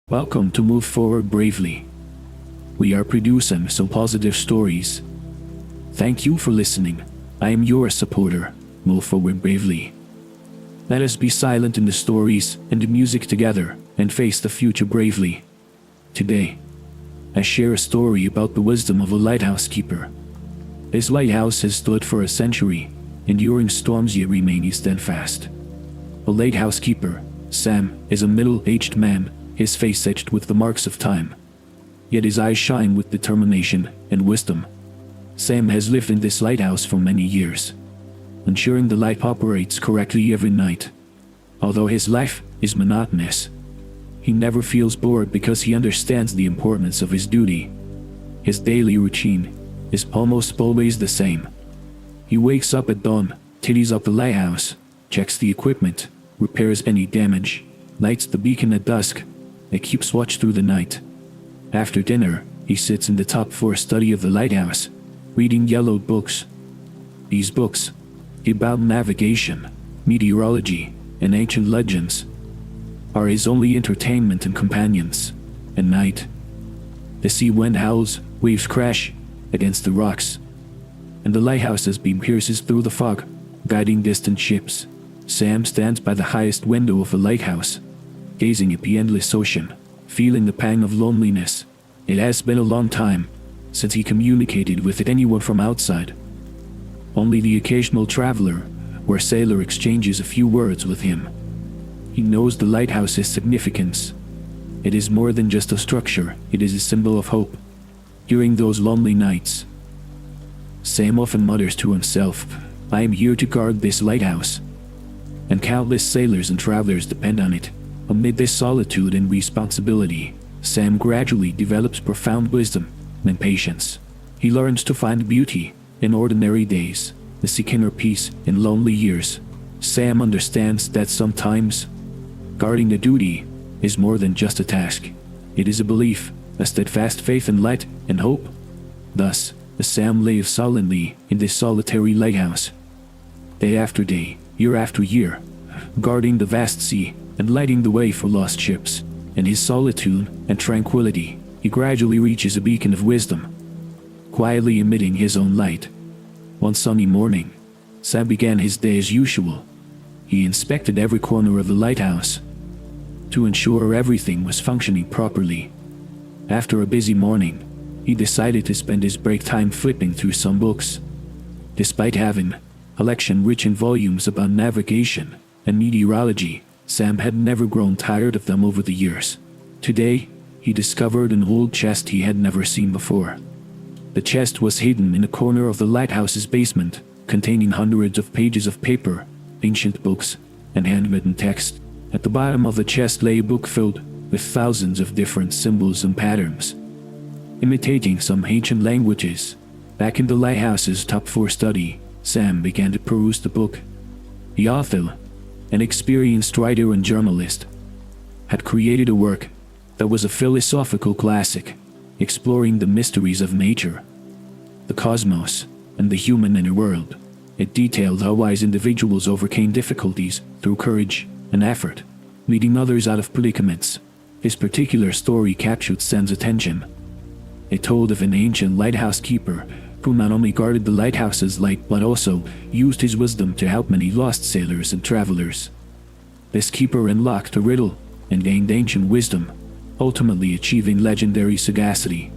Welcome to Move Forward Bravely. We are producing some positive stories. Thank you for listening. I am your supporter. Move Forward Bravely. Let us be silent in the stories and the music together and face the future bravely. Today, I share a story about the wisdom of a lighthouse keeper. His lighthouse has stood for a century, enduring storms yet remaining steadfast. A lighthouse keeper, Sam, is a middle-aged man, his face etched with the marks of time. Yet his eyes shine with determination and wisdom. Sam has lived in this lighthouse for many years, ensuring the light operates correctly every night. Although his life is monotonous, he never feels bored because he understands the importance of his duty. His daily routine is almost always the same. He wakes up at dawn, tidies up the lighthouse, checks the equipment, repairs any damage, lights the beacon at dusk, and keeps watch through the night. After dinner, he sits in the top floor study of the lighthouse, reading yellowed books. These books, about navigation, meteorology, and ancient legends, are his only entertainment and companions. At night, the sea wind howls, waves crash against the rocks, and the lighthouse's beam pierces through the fog, guiding distant ships. Sam stands by the highest window of the lighthouse, gazing at the endless ocean, feeling the pang of loneliness. It has been a long time since he communicated with anyone from outside. Only the occasional traveler or sailor exchanges a few words with him. He knows the lighthouse's significance. It is more than just a structure, it is a symbol of hope. During those lonely nights, Sam often mutters to himself, "I am here to guard this lighthouse," and countless sailors and travelers depend on it. Amid this solitude and responsibility, Sam gradually develops profound wisdom and patience. He learns to find beauty in ordinary days, to seek inner peace in lonely years. Sam understands that sometimes guarding the duty is more than just a task. It is a belief, a steadfast faith in light and hope. Thus, Sam lives silently in this solitary lighthouse, day after day, year after year, guarding the vast sea and lighting the way for lost ships. In his solitude and tranquility, he gradually reaches a beacon of wisdom, quietly emitting his own light. One sunny morning, Sam began his day as usual. He inspected every corner of the lighthouse to ensure everything was functioning properly. After a busy morning, he decided to spend his break time flipping through some books. Despite having a collection rich in volumes about navigation and meteorology, Sam had never grown tired of them over the years. Today, he discovered an old chest he had never seen before. The chest was hidden in a corner of the lighthouse's basement, containing hundreds of pages of paper, ancient books, and handwritten text. At the bottom of the chest lay a book filled with thousands of different symbols and patterns, imitating some ancient languages. Back in the lighthouse's top floor study, Sam began to peruse the book. The author, an experienced writer and journalist, had created a work that was a philosophical classic, exploring the mysteries of nature, the cosmos, and the human inner world. It detailed how wise individuals overcame difficulties through courage and effort, leading others out of predicaments. This particular story captured Sam's attention. It told of an ancient lighthouse keeper who not only guarded the lighthouse's light but also used his wisdom to help many lost sailors and travelers. This keeper unlocked a riddle and gained ancient wisdom, ultimately achieving legendary sagacity.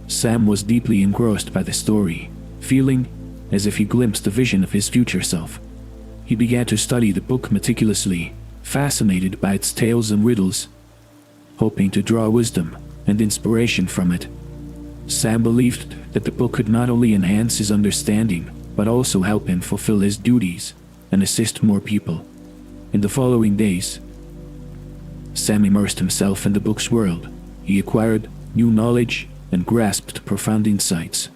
Sam was deeply engrossed by the story, feeling as if he glimpsed a vision of his future self. He began to study the book meticulously, fascinated by its tales and riddles, hoping to draw wisdom and inspiration from it. Sam believed that the book could not only enhance his understanding, but also help him fulfill his duties and assist more people. In the following days, Sam immersed himself in the book's world. He acquired new knowledge and grasped profound insights.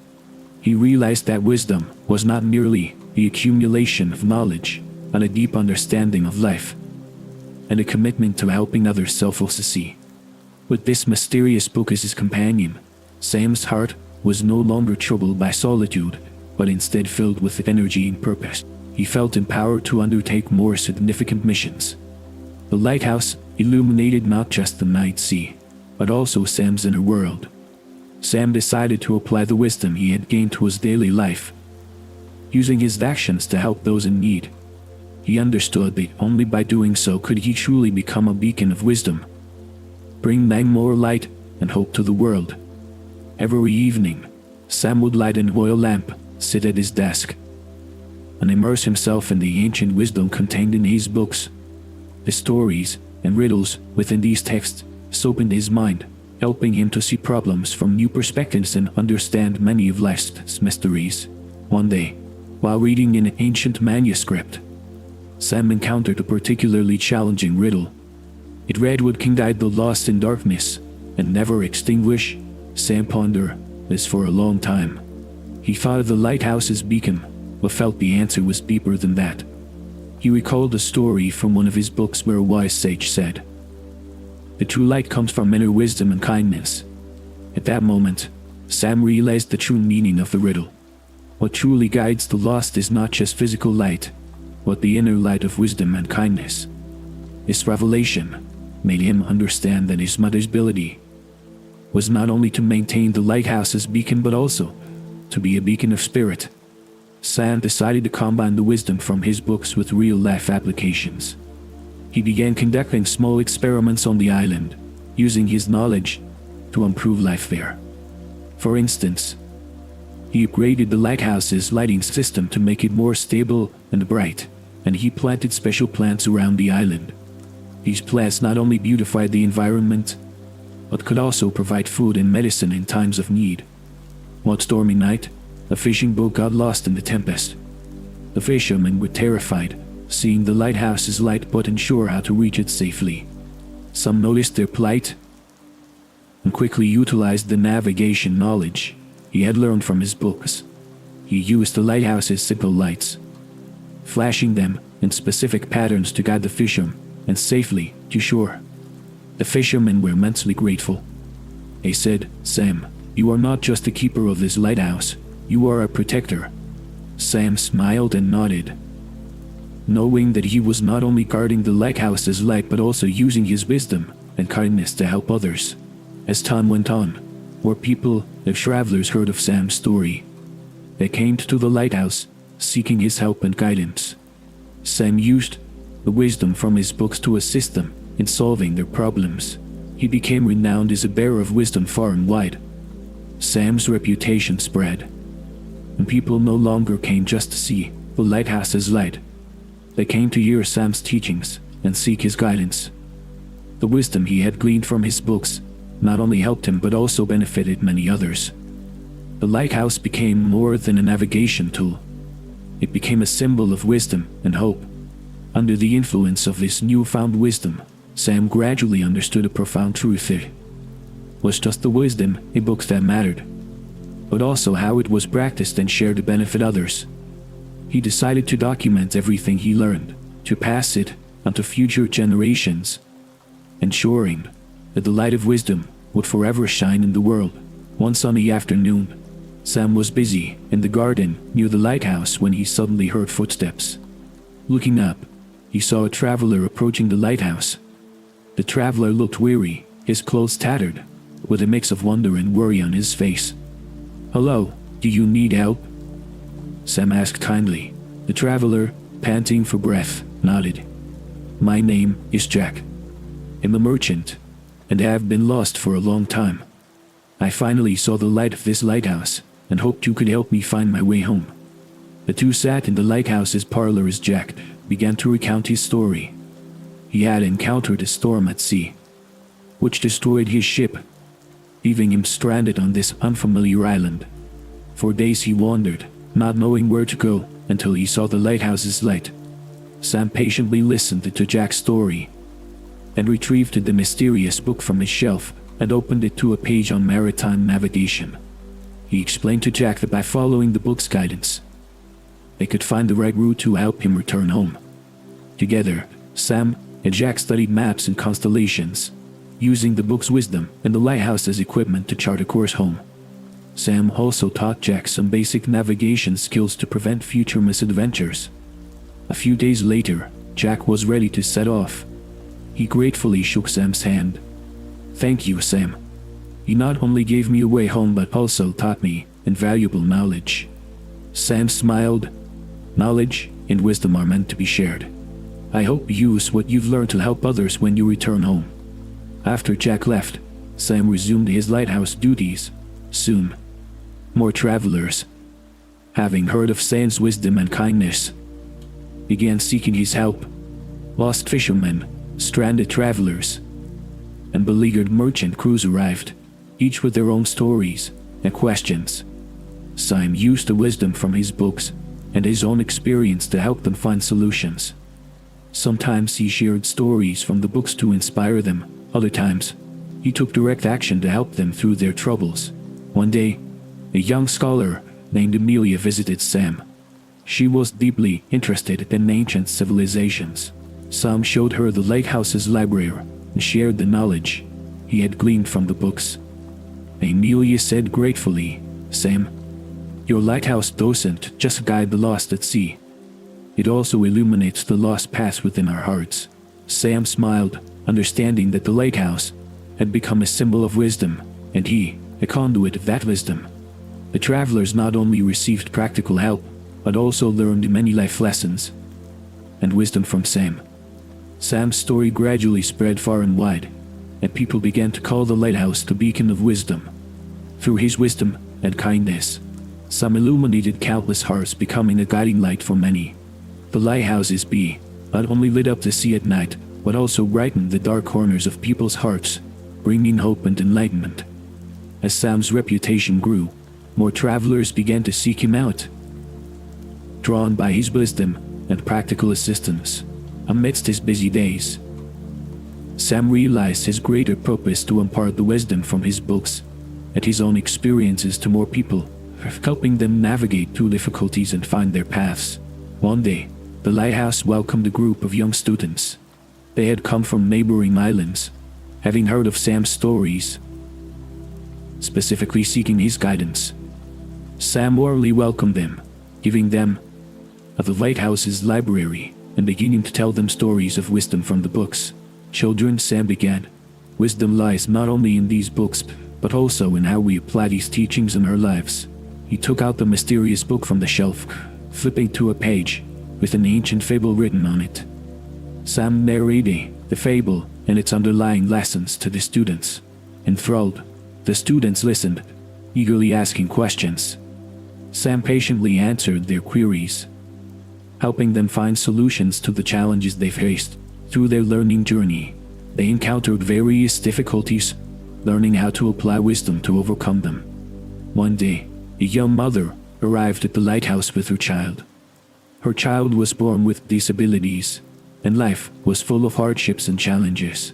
He realized that wisdom was not merely the accumulation of knowledge, but a deep understanding of life and a commitment to helping others self-succeed. With this mysterious book as his companion, Sam's heart was no longer troubled by solitude, but instead filled with energy and purpose. He felt empowered to undertake more significant missions. The lighthouse illuminated not just the night sea, but also Sam's inner world. Sam decided to apply the wisdom he had gained to his daily life, using his actions to help those in need. He understood that only by doing so could he truly become a beacon of wisdom, bringing more light and hope to the world. Every evening, Sam would light an oil lamp, sit at his desk, and immerse himself in the ancient wisdom contained in his books. The stories and riddles within these texts opened his mind, helping him to see problems from new perspectives and understand many of life's mysteries. One day, while reading an ancient manuscript, Sam encountered a particularly challenging riddle. It read, "Would King guide the lost in darkness and never extinguish?" Sam pondered this for a long time. He thought of the lighthouse's beacon, but felt the answer was deeper than that. He recalled a story from one of his books where a wise sage said, "The true light comes from inner wisdom and kindness." At that moment, Sam realized the true meaning of the riddle. What truly guides the lost is not just physical light, but the inner light of wisdom and kindness. This revelation made him understand that his mother's ability was not only to maintain the lighthouse's beacon but also to be a beacon of spirit. Sam decided to combine the wisdom from his books with real-life applications. He began conducting small experiments on the island, using his knowledge to improve life there. For instance, he upgraded the lighthouse's lighting system to make it more stable and bright, and he planted special plants around the island. These plants not only beautified the environment, but could also provide food and medicine in times of need. One stormy night, a fishing boat got lost in the tempest. The fishermen were terrified, seeing the lighthouse's light but unsure how to reach it safely. Some noticed their plight and quickly utilized the navigation knowledge he had learned from his books. He used the lighthouse's signal lights, flashing them in specific patterns to guide the fishermen and safely to shore. The fishermen were immensely grateful. They said, "Sam, you are not just the keeper of this lighthouse, you are a protector." Sam smiled and nodded, knowing that he was not only guarding the lighthouse's light but also using his wisdom and kindness to help others. As time went on, more people and travelers heard of Sam's story. They came to the lighthouse, seeking his help and guidance. Sam used the wisdom from his books to assist them in solving their problems. He became renowned as a bearer of wisdom far and wide. Sam's reputation spread, and people no longer came just to see the lighthouse's light. They came to hear Sam's teachings and seek his guidance. The wisdom he had gleaned from his books not only helped him but also benefited many others. The lighthouse became more than a navigation tool. It became a symbol of wisdom and hope. Under the influence of this newfound wisdom, Sam gradually understood a profound truth. It was just the wisdom in books that mattered, but also how it was practiced and shared to benefit others. He decided to document everything he learned, to pass it on to future generations, ensuring that the light of wisdom would forever shine in the world. One sunny afternoon, Sam was busy in the garden near the lighthouse when he suddenly heard footsteps. Looking up, he saw a traveler approaching the lighthouse. The traveler looked weary, his clothes tattered, with a mix of wonder and worry on his face. "Hello, do you need help?" Sam asked kindly. The traveler, panting for breath, nodded. "My name is Jack. I'm a merchant, and have been lost for a long time. I finally saw the light of this lighthouse, and hoped you could help me find my way home." The two sat in the lighthouse's parlor as Jack began to recount his story. He had encountered a storm at sea, which destroyed his ship, leaving him stranded on this unfamiliar island. For days he wandered, not knowing where to go, until he saw the lighthouse's light. Sam patiently listened to Jack's story, and retrieved the mysterious book from his shelf and opened it to a page on maritime navigation. He explained to Jack that by following the book's guidance, they could find the right route to help him return home. Together, Sam and Jack studied maps and constellations, using the book's wisdom and the lighthouse as equipment to chart a course home. Sam also taught Jack some basic navigation skills to prevent future misadventures. A few days later, Jack was ready to set off. He gratefully shook Sam's hand, Thank you, Sam. You not only gave me a way home but also taught me invaluable knowledge. Sam smiled. Knowledge and wisdom are meant to be shared. I hope you use what you've learned to help others when you return home. After Jack left, Sam resumed his lighthouse duties. Soon, more travelers, having heard of Sam's wisdom and kindness, began seeking his help. Lost fishermen, stranded travelers, and beleaguered merchant crews arrived, each with their own stories and questions. Sam used the wisdom from his books and his own experience to help them find solutions. Sometimes he shared stories from the books to inspire them. Other times, he took direct action to help them through their troubles. One day, a young scholar named Amelia visited Sam. She was deeply interested in ancient civilizations. Sam showed her the lighthouse's library and shared the knowledge he had gleaned from the books. Amelia said gratefully, "Sam, your lighthouse doesn't just guide the lost at sea. It also illuminates the lost paths within our hearts." Sam smiled, understanding that the lighthouse had become a symbol of wisdom, and he, a conduit of that wisdom. The travelers not only received practical help, but also learned many life lessons and wisdom from Sam. Sam's story gradually spread far and wide, and people began to call the lighthouse the beacon of wisdom. Through his wisdom and kindness, Sam illuminated countless hearts, becoming a guiding light for many. The lighthouses not only lit up the sea at night, but also brightened the dark corners of people's hearts, bringing hope and enlightenment. As Sam's reputation grew, more travelers began to seek him out, drawn by his wisdom and practical assistance. Amidst his busy days, Sam realized his greater purpose to impart the wisdom from his books and his own experiences to more people, helping them navigate through difficulties and find their paths. One day, the lighthouse welcomed a group of young students. They had come from neighboring islands, having heard of Sam's stories, specifically seeking his guidance. Sam warmly welcomed them, giving them the lighthouse's library and beginning to tell them stories of wisdom from the books. "Children," Sam began, "wisdom lies not only in these books, but also in how we apply these teachings in our lives." He took out the mysterious book from the shelf, flipping to a page with an ancient fable written on it. Sam narrated the fable and its underlying lessons to the students. Enthralled, the students listened, eagerly asking questions. Sam patiently answered their queries, helping them find solutions to the challenges they faced. Through their learning journey, they encountered various difficulties, learning how to apply wisdom to overcome them. One day, a young mother arrived at the lighthouse with her child. Her child was born with disabilities, and life was full of hardships and challenges.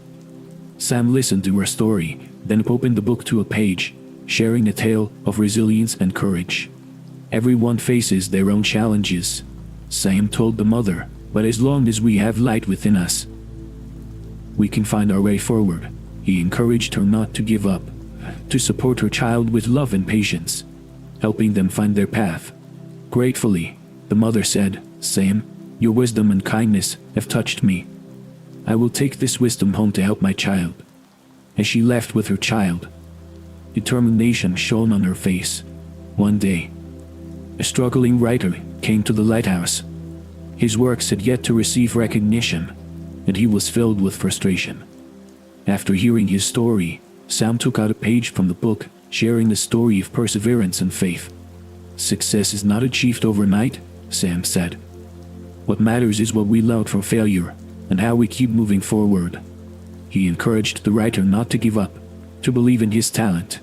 Sam listened to her story, then opened the book to a page, sharing a tale of resilience and courage. "Everyone faces their own challenges," Sam told the mother, "but as long as we have light within us, we can find our way forward." He encouraged her not to give up, to support her child with love and patience, helping them find their path. Gratefully, the mother said, "Sam, your wisdom and kindness have touched me. I will take this wisdom home to help my child." As she left with her child, determination shone on her face. One day, a struggling writer came to the lighthouse. His works had yet to receive recognition, and he was filled with frustration. After hearing his story, Sam took out a page from the book, sharing the story of perseverance and faith. "Success is not achieved overnight," Sam said. "What matters is what we learn from failure and how we keep moving forward." He encouraged the writer not to give up, to believe in his talent.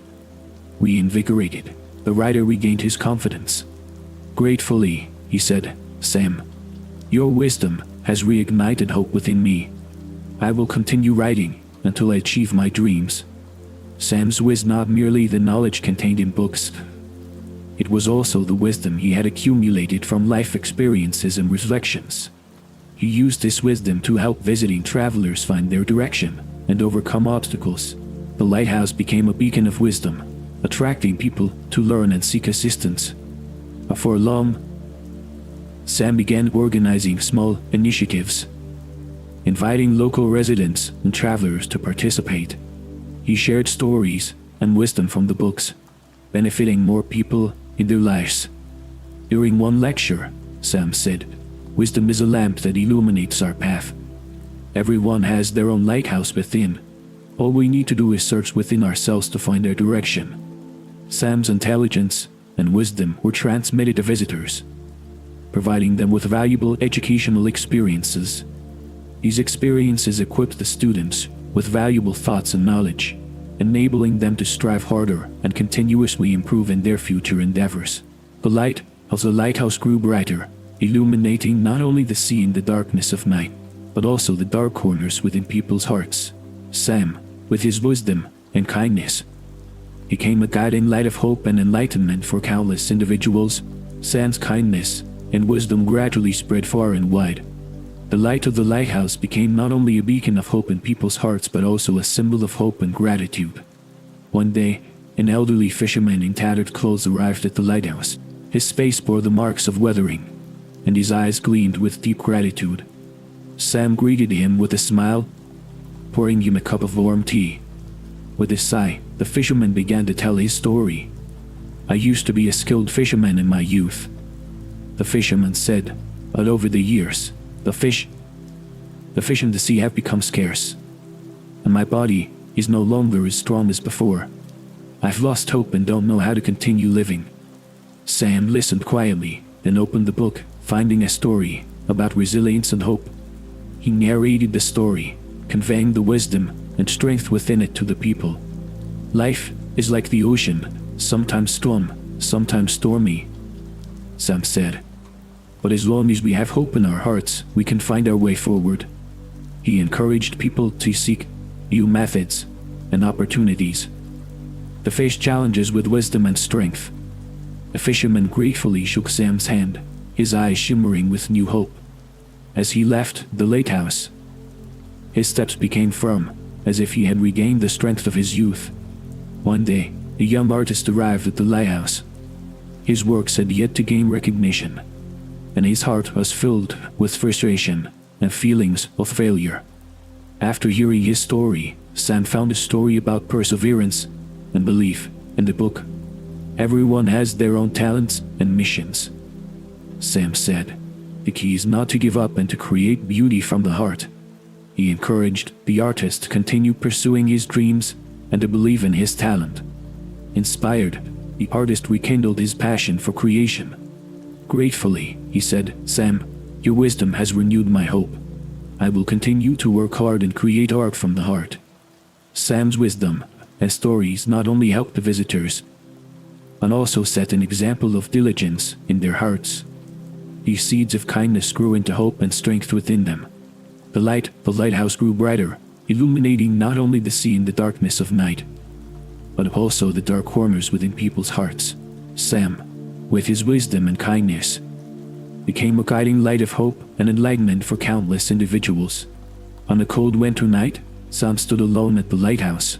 Reinvigorated, the writer regained his confidence. Gratefully, he said, "Sam, your wisdom has reignited hope within me. I will continue writing until I achieve my dreams." Sam's was not merely the knowledge contained in books. It was also the wisdom he had accumulated from life experiences and reflections. He used this wisdom to help visiting travelers find their direction and overcome obstacles. The lighthouse became a beacon of wisdom, attracting people to learn and seek assistance. For long, Sam began organizing small initiatives, inviting local residents and travelers to participate. He shared stories and wisdom from the books, benefiting more people in their lives. During one lecture, Sam said, "Wisdom is a lamp that illuminates our path. Everyone has their own lighthouse within. All we need to do is search within ourselves to find our direction." Sam's intelligence and wisdom were transmitted to visitors, providing them with valuable educational experiences. These experiences equipped the students with valuable thoughts and knowledge, enabling them to strive harder and continuously improve in their future endeavors. The light of the lighthouse grew brighter, illuminating not only the sea in the darkness of night, but also the dark corners within people's hearts. Sam, with his wisdom and kindness, became a guiding light of hope and enlightenment for countless individuals. Sam's kindness and wisdom gradually spread far and wide. The light of the lighthouse became not only a beacon of hope in people's hearts but also a symbol of hope and gratitude. One day, an elderly fisherman in tattered clothes arrived at the lighthouse. His face bore the marks of weathering, and his eyes gleamed with deep gratitude. Sam greeted him with a smile, pouring him a cup of warm tea. With a sigh, the fisherman began to tell his story. "I used to be a skilled fisherman in my youth," the fisherman said, "but over the years, the fish in the sea have become scarce, and my body is no longer as strong as before. I've lost hope and don't know how to continue living." Sam listened quietly, then opened the book, finding a story about resilience and hope. He narrated the story, conveying the wisdom and strength within it to the people. "Life is like the ocean, sometimes strong, sometimes stormy," Sam said. "But as long as we have hope in our hearts, we can find our way forward." He encouraged people to seek new methods and opportunities to face challenges with wisdom and strength. The fisherman gratefully shook Sam's hand, his eyes shimmering with new hope. As he left the lighthouse, his steps became firm, as if he had regained the strength of his youth. One day, a young artist arrived at the lighthouse. His works had yet to gain recognition, and his heart was filled with frustration and feelings of failure. After hearing his story, Sam found a story about perseverance and belief in the book. "Everyone has their own talents and missions," Sam said. "The key is not to give up and to create beauty from the heart." He encouraged the artist to continue pursuing his dreams and to believe in his talent. Inspired, the artist rekindled his passion for creation. Gratefully, he said, "Sam, your wisdom has renewed my hope. I will continue to work hard and create art from the heart." Sam's wisdom and stories not only helped the visitors, but also set an example of diligence in their hearts. These seeds of kindness grew into hope and strength within them. The lighthouse grew brighter, illuminating not only the sea in the darkness of night, but also the dark corners within people's hearts. Sam, with his wisdom and kindness, became a guiding light of hope and enlightenment for countless individuals. On a cold winter night, Sam stood alone at the lighthouse,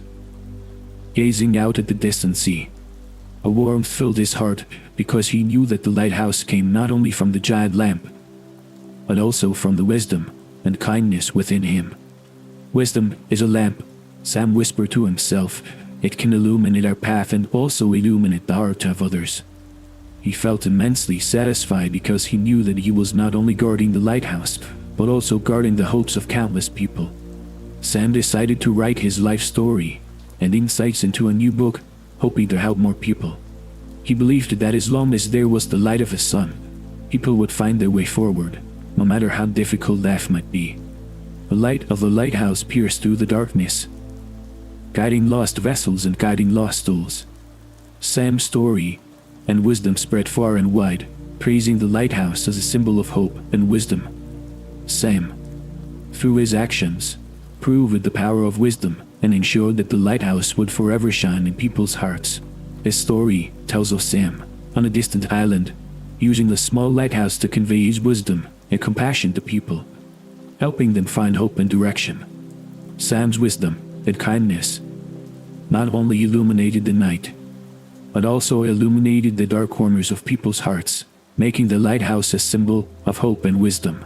gazing out at the distant sea. A warmth filled his heart because he knew that the lighthouse came not only from the giant lamp, but also from the wisdom and kindness within him. "Wisdom is a lamp," Sam whispered to himself. "It can illuminate our path and also illuminate the heart of others." He felt immensely satisfied because he knew that he was not only guarding the lighthouse, but also guarding the hopes of countless people. Sam decided to write his life story and insights into a new book, hoping to help more people. He believed that as long as there was the light of the sun, people would find their way forward, no matter how difficult life might be. The light of the lighthouse pierced through the darkness, guiding lost vessels and guiding lost souls. Sam's story and wisdom spread far and wide, praising the lighthouse as a symbol of hope and wisdom. Sam, through his actions, proved the power of wisdom and ensured that the lighthouse would forever shine in people's hearts. His story tells of Sam, on a distant island, using the small lighthouse to convey his wisdom and compassion to people, helping them find hope and direction. Sam's wisdom and kindness not only illuminated the night, but also illuminated the dark corners of people's hearts, making the lighthouse a symbol of hope and wisdom.